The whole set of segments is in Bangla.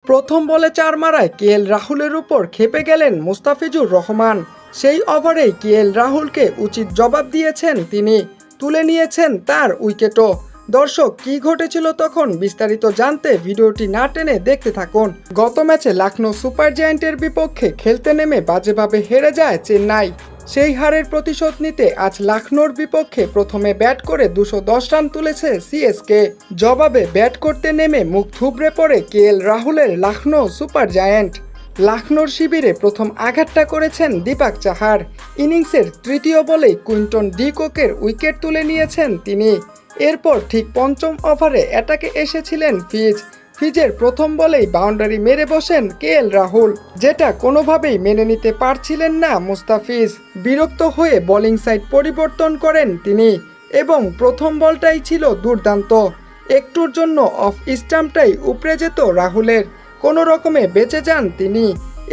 প্রথম বলে 4 মারায় কেএল রাহুলের উপর ক্ষেপে গেলেন মুস্তাফিজুর রহমান। সেই ওভারেই কেএল রাহুলকে উচিত জবাব দিয়েছেন তিনি, তুলে নিয়েছেন তার উইকেটও। দর্শক, কি ঘটেছিল তখন বিস্তারিত জানতে ভিডিওটি না টেনে দেখতে থাকুন। গত ম্যাচে লখনৌ সুপার জায়ান্টের বিপক্ষে খেলতে নেমে বাজেভাবে হেরে যায় চেন্নাই। সেই হারের প্রতিশোধ নিতে আজ লখনৌর বিপক্ষে প্রথমে ব্যাট করে 210 রান তুলেছে সিএসকে। জবাবে ব্যাট করতে নেমে মুখ থুবড়ে পড়ে কেএল রাহুলের লখনৌ সুপার জায়ান্ট। লখনৌর শিবিরে প্রথম আঘাতটা করেছেন দীপক চাহার। ইনিংসের তৃতীয় বলেই কুইন্টন ডি কোকের উইকেট তুলে নিয়েছেন তিনি। এরপর ঠিক পঞ্চম ওভারে অ্যাটাকে এসেছিলেন ফিজের প্রথম বলেই বাউন্ডারি মেরে বসেন কেএল রাহুল, যেটা কোনোভাবেই মেনে নিতে পারছিলেন না মুস্তাফিজ। বিরক্ত হয়ে বোলিং সাইড পরিবর্তন করেন তিনি এবং প্রথম বলটাই ছিল দুর্দান্ত। একটুর জন্য অফ স্টাম্পটাই উপড়ে যেত রাহুলের, কোনো রকমে বেঁচে যান তিনি।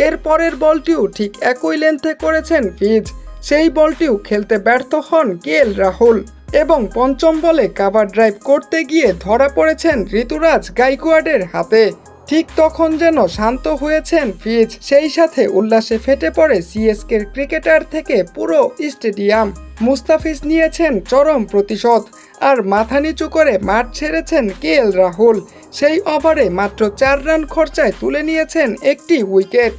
এর পরের বলটিও ঠিক একই লেন্থে করেছেন ফিজ, সেই বলটিও খেলতে ব্যর্থ হন কেএল রাহুল এবং পঞ্চম বলে কাভার ড্রাইভ করতে গিয়ে ধরা পড়েছেন ঋতুরাজ গাইকোয়াডের হাতে। ঠিক তখন যেন শান্ত হয়েছেন ফিজ, সেই সাথে উল্লাসে ফেটে পড়ে সিএসকের ক্রিকেটার থেকে পুরো স্টেডিয়াম। মুস্তাফিজ নিয়েছেন চরম প্রতিশোধ আর মাথা নিচু করে মাঠ ছেড়েছেন কেএল রাহুল। সেই ওভারে মাত্র 4 রান খরচায় তুলে নিয়েছেন একটি উইকেট।